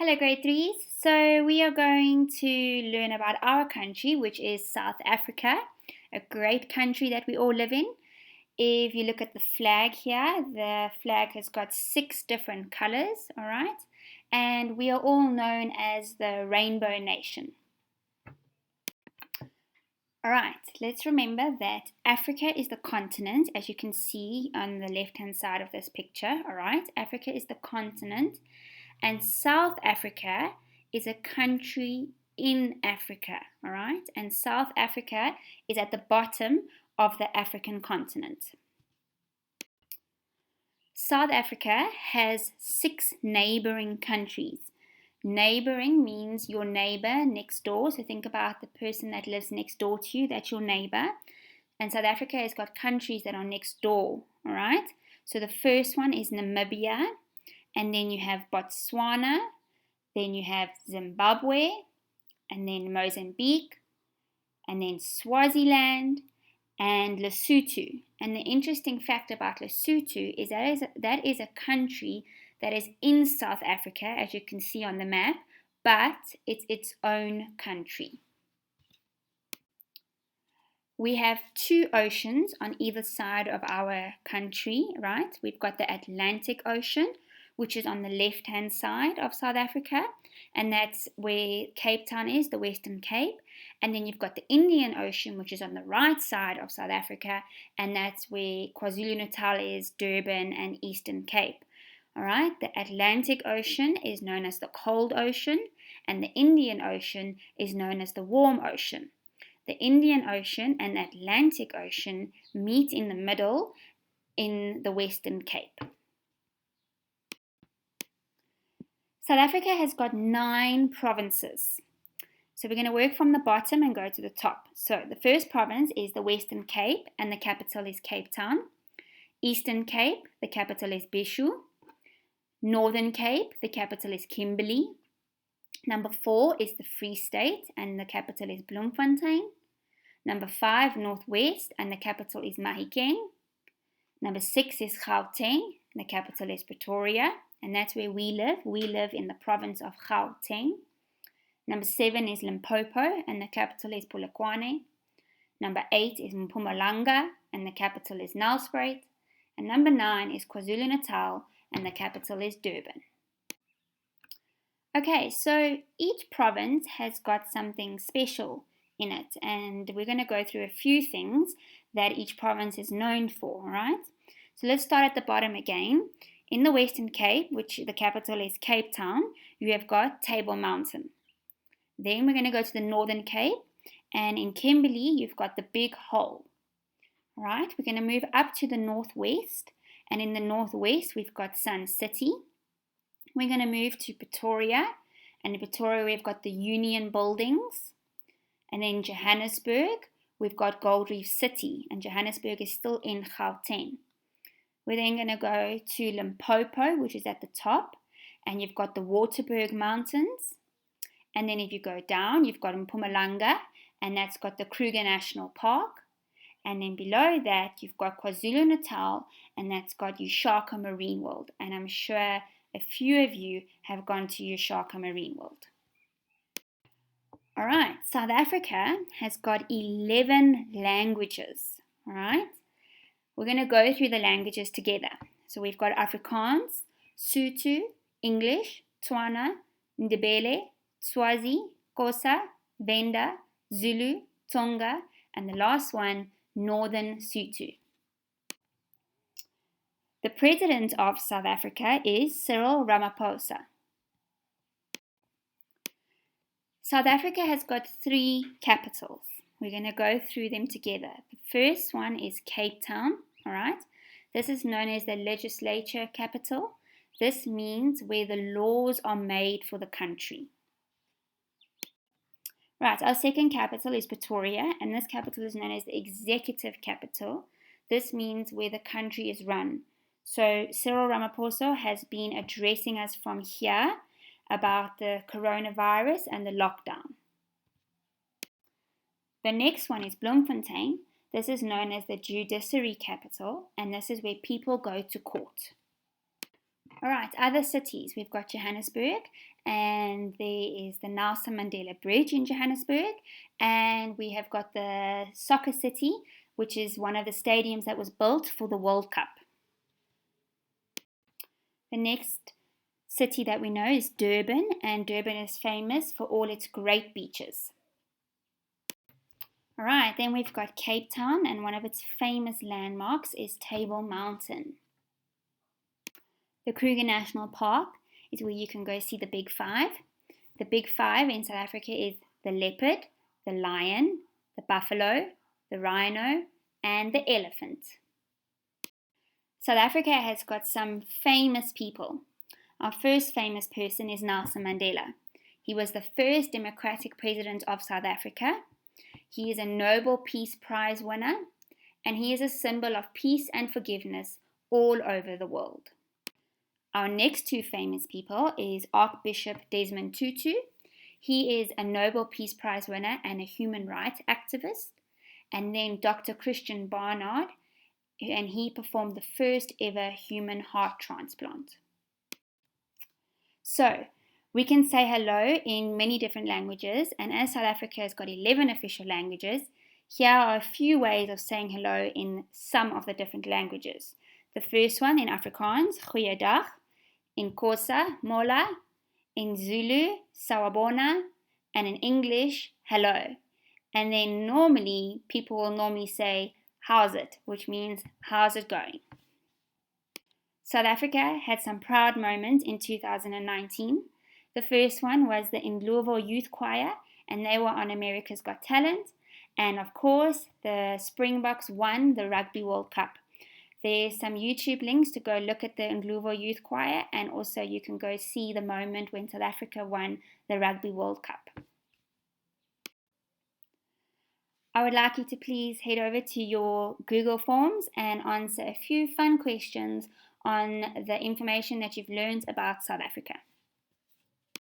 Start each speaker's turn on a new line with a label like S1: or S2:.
S1: Hello, grade threes. So, we are going to learn about our country, which is South Africa, a great country that we all live in. If you look at the flag here, the flag has got 6 different colors, all right? And we are all known as the Rainbow Nation. All right, let's remember that Africa is the continent, as you can see on the left-hand side of this picture, all right? Africa is the continent. And South Africa is a country in Africa, all right? And South Africa is at the bottom of the African continent. South Africa has 6 neighboring countries. Neighboring means your neighbor next door. So think about the person that lives next door to you, that's your neighbor. And South Africa has got countries that are next door, all right? So the first one is Namibia. And then you have Botswana, then you have Zimbabwe, and then Mozambique, and then Swaziland, and Lesotho. And the interesting fact about Lesotho is that is a country that is in South Africa, as you can see on the map, but it's its own country. We have 2 oceans on either side of our country, right? We've got the Atlantic Ocean, which is on the left-hand side of South Africa, and that's where Cape Town is, the Western Cape. And then you've got the Indian Ocean, which is on the right side of South Africa, and that's where KwaZulu-Natal is, Durban, and Eastern Cape. All right, the Atlantic Ocean is known as the cold ocean, and the Indian Ocean is known as the warm ocean. The Indian Ocean and the Atlantic Ocean meet in the middle in the Western Cape. South Africa has got 9 provinces. So we're going to work from the bottom and go to the top. So the first province is the Western Cape, and the capital is Cape Town. Eastern Cape, the capital is Bishu. Northern Cape, the capital is Kimberley. Number 4 is the Free State, and the capital is Bloemfontein. Number 5, Northwest, and the capital is Mahikeng. Number 6 is Gauteng, and the capital is Pretoria, and that's where we live. We live in the province of Gauteng. Number 7 is Limpopo, and the capital is Polokwane. Number 8 is Mpumalanga, and the capital is Nelspruit. And number 9 is KwaZulu-Natal, and the capital is Durban. Okay, so each province has got something special in it, and we're going to go through a few things that each province is known for, all right? So let's start at the bottom again. In the Western Cape, which the capital is Cape Town, you have got Table Mountain. Then we're going to go to the Northern Cape, and in Kimberley, you've got the Big Hole. All right, we're going to move up to the Northwest, and in the Northwest, we've got Sun City. We're going to move to Pretoria, and in Pretoria, we've got the Union Buildings. And then Johannesburg, we've got Gold Reef City, and Johannesburg is still in Gauteng. We're then going to go to Limpopo, which is at the top, and you've got the Waterberg Mountains. And then if you go down, you've got Mpumalanga, and that's got the Kruger National Park. And then below that, you've got KwaZulu-Natal, and that's got Ushaka Marine World. And I'm sure a few of you have gone to Ushaka Marine World. All right, South Africa has got 11 languages, all right? We're going to go through the languages together. So we've got Afrikaans, Sotho, English, Tswana, Ndebele, Swazi, Xhosa, Venda, Zulu, Tonga, and the last one, Northern Sotho. The president of South Africa is Cyril Ramaphosa. South Africa has got 3 capitals. We're going to go through them together. The first one is Cape Town, all right? This is known as the legislature capital. This means where the laws are made for the country. Right, our second capital is Pretoria, and this capital is known as the executive capital. This means where the country is run. So Cyril Ramaphosa has been addressing us from here about the coronavirus and the lockdown. The next one is Bloemfontein. This is known as the judiciary capital, and this is where people go to court. All right, other cities. We've got Johannesburg, and there is the Nelson Mandela Bridge in Johannesburg, and we have got the Soccer City, which is one of the stadiums that was built for the World Cup. The next city that we know is Durban, and Durban is famous for all its great beaches. All right, then we've got Cape Town, and one of its famous landmarks is Table Mountain. The Kruger National Park is where you can go see the Big Five. The Big Five in South Africa is the leopard, the lion, the buffalo, the rhino, and the elephant. South Africa has got some famous people. Our first famous person is Nelson Mandela. He was the first democratic president of South Africa. He is a Nobel Peace Prize winner, and he is a symbol of peace and forgiveness all over the world. Our next two famous people is Archbishop Desmond Tutu. He is a Nobel Peace Prize winner and a human rights activist. And then Dr. Christian Barnard, and he performed the first ever human heart transplant. So, we can say hello in many different languages, and as South Africa has got 11 official languages, here are a few ways of saying hello in some of the different languages. The first one in Afrikaans, Goeiedag, in Xhosa, Mola, in Zulu, Sawubona, and in English, hello. And then normally, people will normally say, how's it, which means, how's it going? South Africa had some proud moments in 2019. The first one was the Ndlovu Youth Choir, and they were on America's Got Talent. And of course, the Springboks won the Rugby World Cup. There's some YouTube links to go look at the Ndlovu Youth Choir, and also you can go see the moment when South Africa won the Rugby World Cup. I would like you to please head over to your Google Forms and answer a few fun questions on the information that you've learned about South Africa.